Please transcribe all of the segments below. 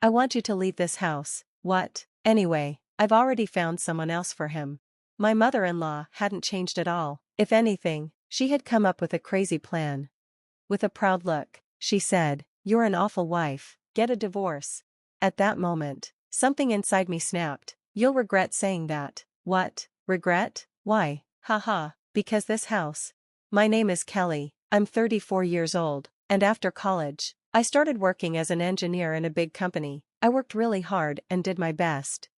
I want you to leave this house. What? Anyway, I've already found someone else for him. My mother-in-law hadn't changed at all. If anything, she had come up with a crazy plan. With a proud look, she said, "You're an awful wife, get a divorce." At that moment, something inside me snapped. You'll regret saying that. What? Regret? Why? Haha, because this house. My name is Kelly, I'm 34 years old, and after college, I started working as an engineer in a big company. I worked really hard and did my best.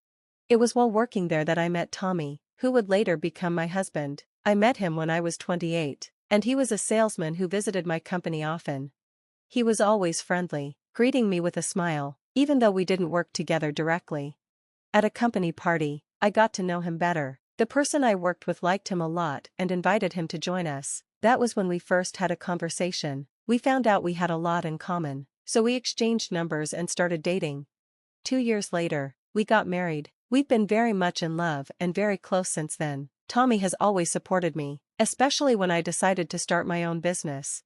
It was while working there that I met Tommy, who would later become my husband. I met him when I was 28, and he was a salesman who visited my company often. He was always friendly, greeting me with a smile, even though we didn't work together directly. At a company party, I got to know him better. The person I worked with liked him a lot and invited him to join us. That was when we first had a conversation. We found out we had a lot in common, so we exchanged numbers and started dating. 2 years later, we got married. We've been very much in love and very close since then. Tommy has always supported me, especially when I decided to start my own business.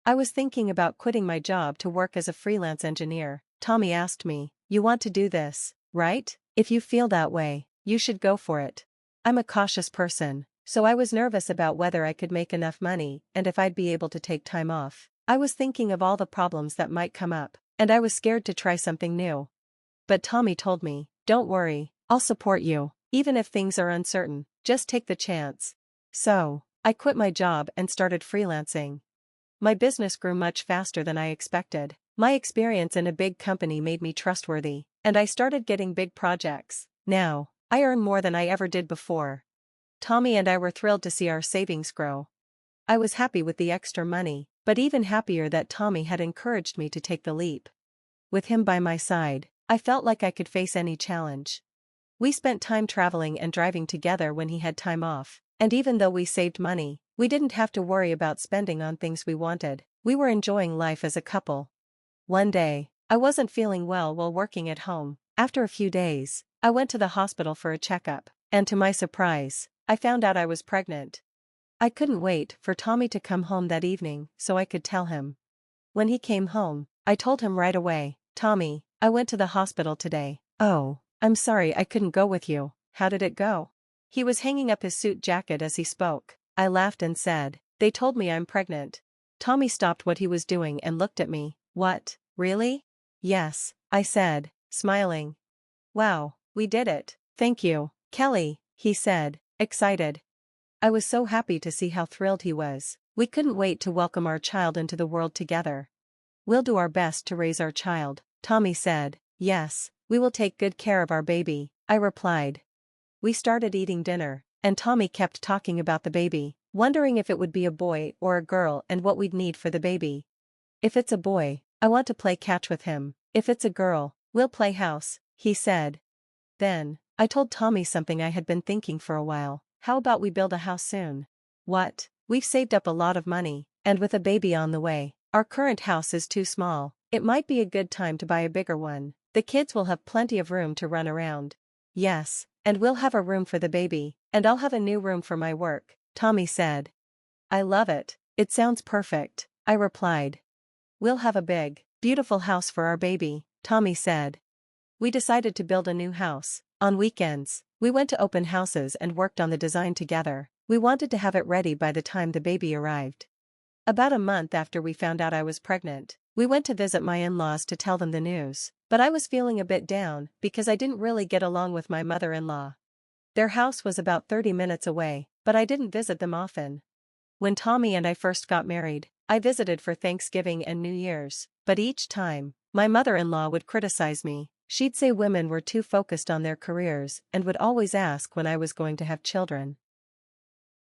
I was thinking about quitting my job to work as a freelance engineer. Tommy asked me, "You want to do this, right? If you feel that way, you should go for it." I'm a cautious person, so I was nervous about whether I could make enough money and if I'd be able to take time off. I was thinking of all the problems that might come up, and I was scared to try something new. But Tommy told me, "Don't worry, I'll support you, even if things are uncertain, just take the chance." So, I quit my job and started freelancing. My business grew much faster than I expected. My experience in a big company made me trustworthy, and I started getting big projects. Now, I earn more than I ever did before. Tommy and I were thrilled to see our savings grow. I was happy with the extra money, but even happier that Tommy had encouraged me to take the leap. With him by my side, I felt like I could face any challenge. We spent time traveling and driving together when he had time off, and even though we saved money, we didn't have to worry about spending on things we wanted. We were enjoying life as a couple. One day, I wasn't feeling well while working at home. After a few days, I went to the hospital for a checkup, and to my surprise, I found out I was pregnant. I couldn't wait for Tommy to come home that evening so I could tell him. When he came home, I told him right away, "Tommy, I went to the hospital today." "Oh, I'm sorry I couldn't go with you. How did it go?" He was hanging up his suit jacket as he spoke. I laughed and said, "They told me I'm pregnant." Tommy stopped what he was doing and looked at me. "What, really?" "Yes," I said, smiling. "Wow, we did it. Thank you, Kelly," he said, excited. I was so happy to see how thrilled he was. We couldn't wait to welcome our child into the world together. "We'll do our best to raise our child," Tommy said. "Yes, we will take good care of our baby," I replied. We started eating dinner, and Tommy kept talking about the baby, wondering if it would be a boy or a girl and what we'd need for the baby. "If it's a boy, I want to play catch with him. If it's a girl, we'll play house," he said. Then, I told Tommy something I had been thinking for a while. "How about we build a house soon?" "What? We've saved up a lot of money, and with a baby on the way, our current house is too small. It might be a good time to buy a bigger one. The kids will have plenty of room to run around." "Yes, and we'll have a room for the baby, and I'll have a new room for my work," Tommy said. "I love it. It sounds perfect," I replied. "We'll have a big, beautiful house for our baby," Tommy said. We decided to build a new house. On weekends, we went to open houses and worked on the design together. We wanted to have it ready by the time the baby arrived. About a month after we found out I was pregnant, we went to visit my in-laws to tell them the news, but I was feeling a bit down because I didn't really get along with my mother-in-law. Their house was about 30 minutes away, but I didn't visit them often. When Tommy and I first got married, I visited for Thanksgiving and New Year's, but each time, my mother-in-law would criticize me. She'd say women were too focused on their careers and would always ask when I was going to have children.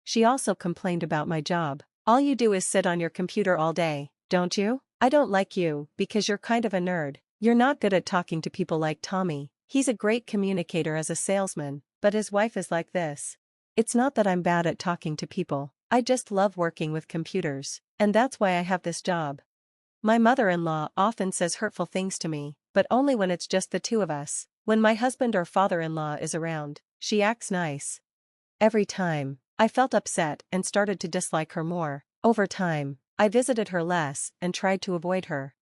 She also complained about my job. "All you do is sit on your computer all day, don't you? I don't like you because you're kind of a nerd. You're not good at talking to people like Tommy. He's a great communicator as a salesman, but his wife is like this." It's not that I'm bad at talking to people, I just love working with computers, and that's why I have this job. My mother-in-law often says hurtful things to me, but only when it's just the two of us. When my husband or father-in-law is around, she acts nice. Every time, I felt upset and started to dislike her more. Over time, I visited her less and tried to avoid her.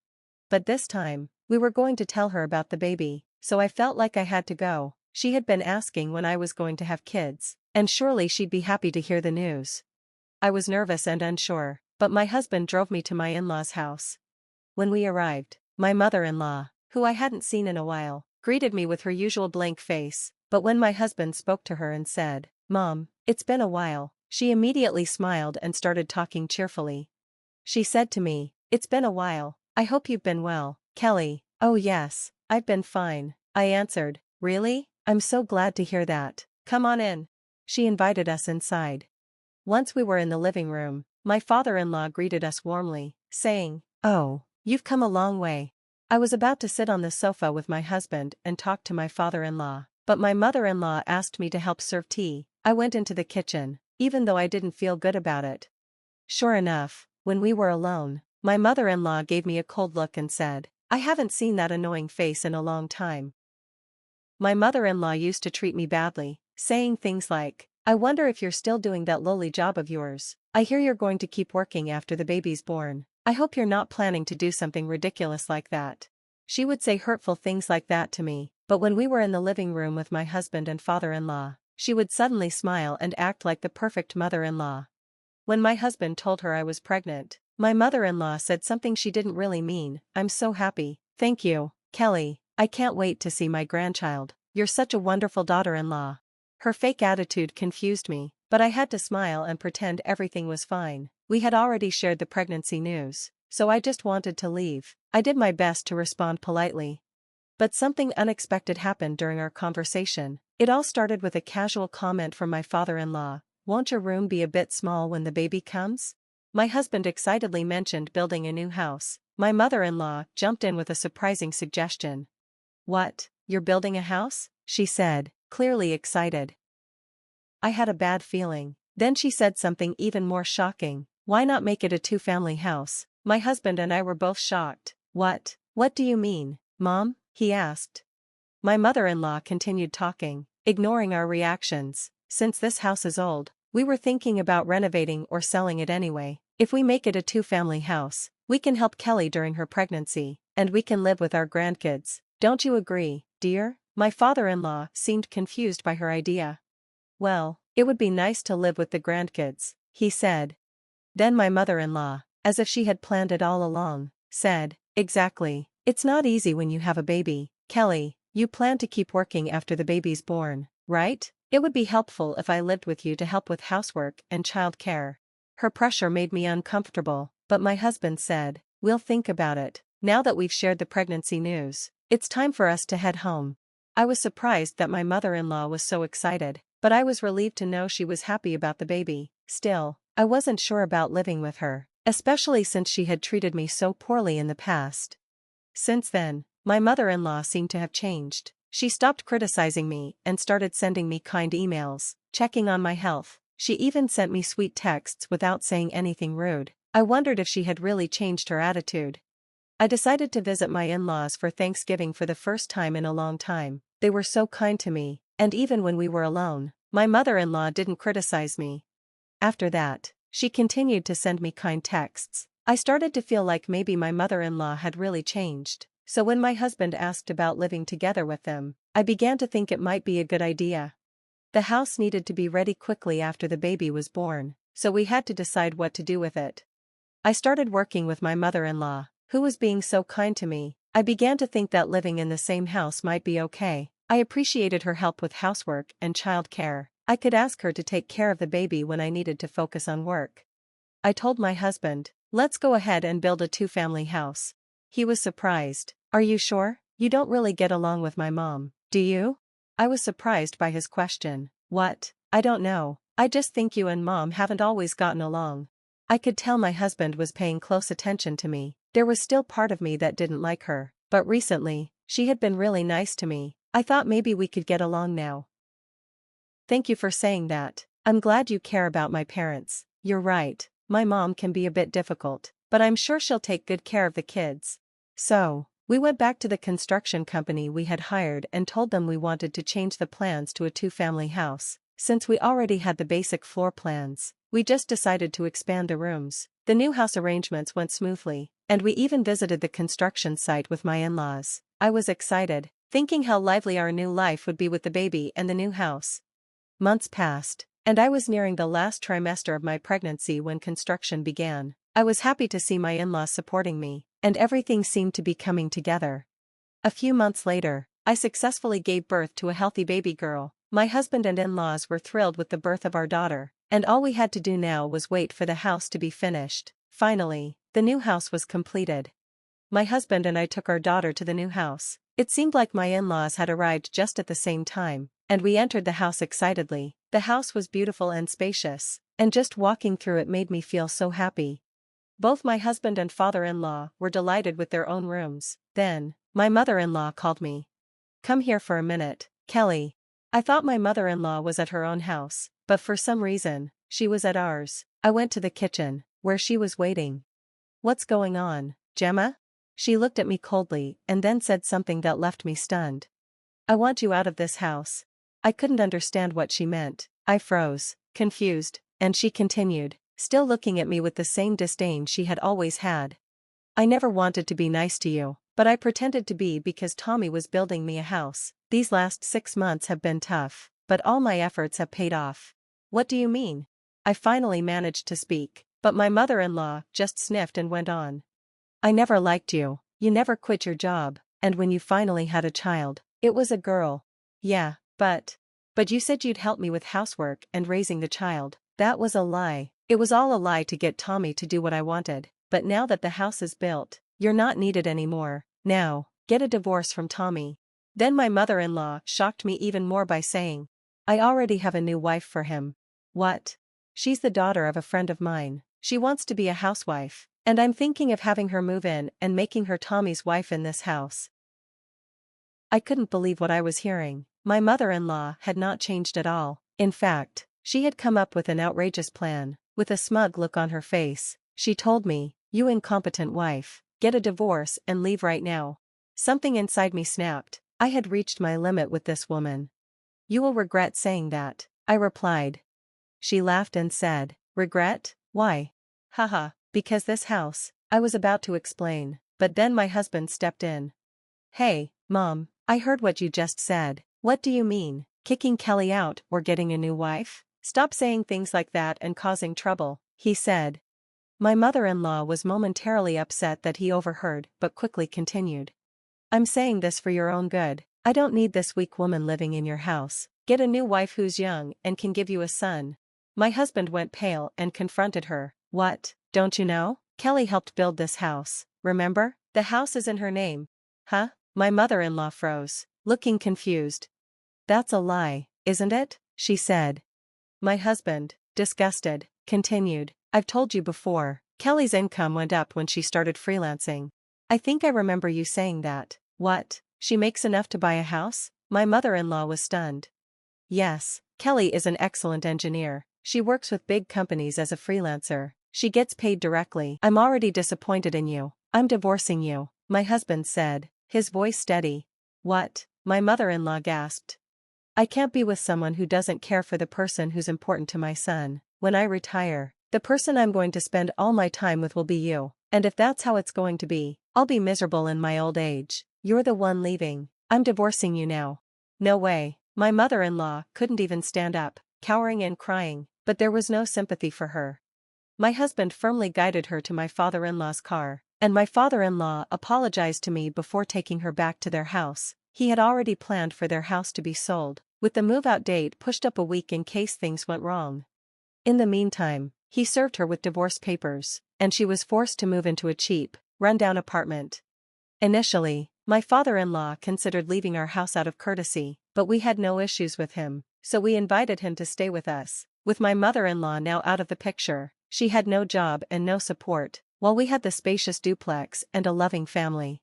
But this time, We were going to tell her about the baby, so I felt like I had to go. She had been asking when I was going to have kids, and surely she'd be happy to hear the news. I was nervous and unsure, but my husband drove me to my in-laws' house. When we arrived, my mother-in-law, who I hadn't seen in a while, greeted me with her usual blank face, but when my husband spoke to her and said, "Mom, it's been a while," she immediately smiled and started talking cheerfully. She said to me, "It's been a while, I hope you've been well, Kelly." "Oh yes, I've been fine," I answered. "Really? I'm so glad to hear that. Come on in." She invited us inside. Once we were in the living room, my father-in-law greeted us warmly, saying, "Oh, you've come a long way." I was about to sit on the sofa with my husband and talk to my father-in-law, but my mother-in-law asked me to help serve tea. I went into the kitchen, even though I didn't feel good about it. Sure enough, when we were alone, my mother-in-law gave me a cold look and said, "I haven't seen that annoying face in a long time." My mother-in-law used to treat me badly, saying things like, "I wonder if you're still doing that lowly job of yours. I hear you're going to keep working after the baby's born. I hope you're not planning to do something ridiculous like that." She would say hurtful things like that to me, but when we were in the living room with my husband and father-in-law, she would suddenly smile and act like the perfect mother-in-law. When my husband told her I was pregnant, my mother-in-law said something she didn't really mean. "I'm so happy. Thank you, Kelly. I can't wait to see my grandchild. You're such a wonderful daughter-in-law." Her fake attitude confused me, but I had to smile and pretend everything was fine. We had already shared the pregnancy news, so I just wanted to leave. I did my best to respond politely. But something unexpected happened during our conversation. It all started with a casual comment from my father-in-law. "Won't your room be a bit small when the baby comes?" My husband excitedly mentioned building a new house. My mother-in-law jumped in with a surprising suggestion. "What, you're building a house?" she said, clearly excited. I had a bad feeling. Then she said something even more shocking. "Why not make it a two-family house?" My husband and I were both shocked. What do you mean, Mom?" he asked. My mother-in-law continued talking, ignoring our reactions. "Since this house is old, we were thinking about renovating or selling it anyway. If we make it a two-family house, we can help Kelly during her pregnancy, and we can live with our grandkids. Don't you agree, dear?" My father-in-law seemed confused by her idea. "Well, it would be nice to live with the grandkids," he said. Then my mother-in-law, as if she had planned it all along, said, "Exactly. It's not easy when you have a baby. Kelly, you plan to keep working after the baby's born, right? It would be helpful if I lived with you to help with housework and child care." Her pressure made me uncomfortable, but my husband said, "We'll think about it. Now that we've shared the pregnancy news, it's time for us to head home." I was surprised that my mother-in-law was so excited, but I was relieved to know she was happy about the baby. Still, I wasn't sure about living with her, especially since she had treated me so poorly in the past. Since then, my mother-in-law seemed to have changed. She stopped criticizing me and started sending me kind emails, checking on my health. She even sent me sweet texts without saying anything rude. I wondered if she had really changed her attitude. I decided to visit my in-laws for Thanksgiving for the first time in a long time. They were so kind to me, and even when we were alone, my mother-in-law didn't criticize me. After that, she continued to send me kind texts. I started to feel like maybe my mother-in-law had really changed, so when my husband asked about living together with them, I began to think it might be a good idea. The house needed to be ready quickly after the baby was born, so we had to decide what to do with it. I started working with my mother-in-law, who was being so kind to me. I began to think that living in the same house might be okay. I appreciated her help with housework and child care. I could ask her to take care of the baby when I needed to focus on work. I told my husband, "Let's go ahead and build a two-family house." He was surprised. "Are you sure? You don't really get along with my mom, do you?" I was surprised by his question. "What? I don't know. I just think you and Mom haven't always gotten along." I could tell my husband was paying close attention to me. There was still part of me that didn't like her, but recently, she had been really nice to me. I thought maybe we could get along now. "Thank you for saying that. I'm glad you care about my parents. You're right, my mom can be a bit difficult, but I'm sure she'll take good care of the kids." So, we went back to the construction company we had hired and told them we wanted to change the plans to a two-family house. Since we already had the basic floor plans, we just decided to expand the rooms. The new house arrangements went smoothly. and we even visited the construction site with my in-laws. I was excited, thinking how lively our new life would be with the baby and the new house. Months passed, and I was nearing the last trimester of my pregnancy when construction began. I was happy to see my in-laws supporting me, and everything seemed to be coming together. A few months later, I successfully gave birth to a healthy baby girl. My husband and in-laws were thrilled with the birth of our daughter, and all we had to do now was wait for the house to be finished. Finally, the new house was completed. My husband and I took our daughter to the new house. It seemed like my in-laws had arrived just at the same time, and we entered the house excitedly. The house was beautiful and spacious, and just walking through it made me feel so happy. Both my husband and father-in-law were delighted with their own rooms. Then, my mother-in-law called me. "Come here for a minute, Kelly." I thought my mother-in-law was at her own house, but for some reason, she was at ours. I went to the kitchen, where she was waiting. "What's going on, Gemma?" She looked at me coldly and then said something that left me stunned. "I want you out of this house." I couldn't understand what she meant. I froze, confused, and she continued, still looking at me with the same disdain she had always had. "I never wanted to be nice to you, but I pretended to be because Tommy was building me a house. These last 6 months have been tough, but all my efforts have paid off." "What do you mean?" I finally managed to speak, but my mother-in-law just sniffed and went on. "I never liked you, you never quit your job, and when you finally had a child, it was a girl." "Yeah, but you said you'd help me with housework and raising the child." "That was a lie. It was all a lie to get Tommy to do what I wanted, but now that the house is built, you're not needed anymore. Now, get a divorce from Tommy." Then my mother-in-law shocked me even more by saying, "I already have a new wife for him." "What?" "She's the daughter of a friend of mine. She wants to be a housewife, and I'm thinking of having her move in and making her Tommy's wife in this house." I couldn't believe what I was hearing. My mother-in-law had not changed at all. In fact, she had come up with an outrageous plan. With a smug look on her face, she told me, "You incompetent wife, get a divorce and leave right now." Something inside me snapped. I had reached my limit with this woman. "You will regret saying that," I replied. She laughed and said, "Regret? Why?" "Haha, because this house." I was about to explain, but then my husband stepped in. "Hey, Mom, I heard what you just said. What do you mean, kicking Kelly out or getting a new wife? Stop saying things like that and causing trouble," he said. My mother-in-law was momentarily upset that he overheard but quickly continued. "I'm saying this for your own good. I don't need this weak woman living in your house. Get a new wife who's young and can give you a son." My husband went pale and confronted her. "What, don't you know? Kelly helped build this house, remember? The house is in her name." "Huh?" My mother-in-law froze, looking confused. "That's a lie, isn't it?" she said. My husband, disgusted, continued, "I've told you before, Kelly's income went up when she started freelancing. I think I remember you saying that." "What, she makes enough to buy a house?" My mother-in-law was stunned. "Yes, Kelly is an excellent engineer. She works with big companies as a freelancer. She gets paid directly." "I'm already disappointed in you. I'm divorcing you," my husband said, his voice steady. "What?" my mother-in-law gasped. "I can't be with someone who doesn't care for the person who's important to my son. When I retire, the person I'm going to spend all my time with will be you, and if that's how it's going to be, I'll be miserable in my old age. You're the one leaving. I'm divorcing you now." "No way." My mother-in-law couldn't even stand up, cowering and crying, but there was no sympathy for her. My husband firmly guided her to my father-in-law's car, and my father-in-law apologized to me before taking her back to their house. He had already planned for their house to be sold, with the move-out date pushed up a week in case things went wrong. In the meantime, he served her with divorce papers, and she was forced to move into a cheap, run-down apartment. Initially, my father-in-law considered leaving our house out of courtesy, but we had no issues with him, so we invited him to stay with us. With my mother-in-law now out of the picture, she had no job and no support, while we had the spacious duplex and a loving family.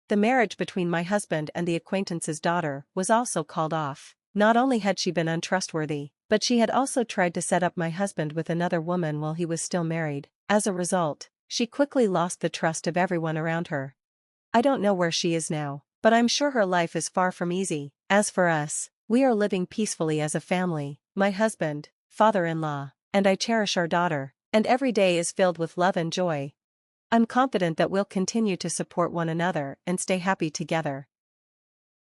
The marriage between my husband and the acquaintance's daughter was also called off. Not only had she been untrustworthy, but she had also tried to set up my husband with another woman while he was still married. As a result, she quickly lost the trust of everyone around her. I don't know where she is now, but I'm sure her life is far from easy. As for us, we are living peacefully as a family, my husband, father-in-law, and I cherish our daughter, and every day is filled with love and joy. I'm confident that we'll continue to support one another and stay happy together.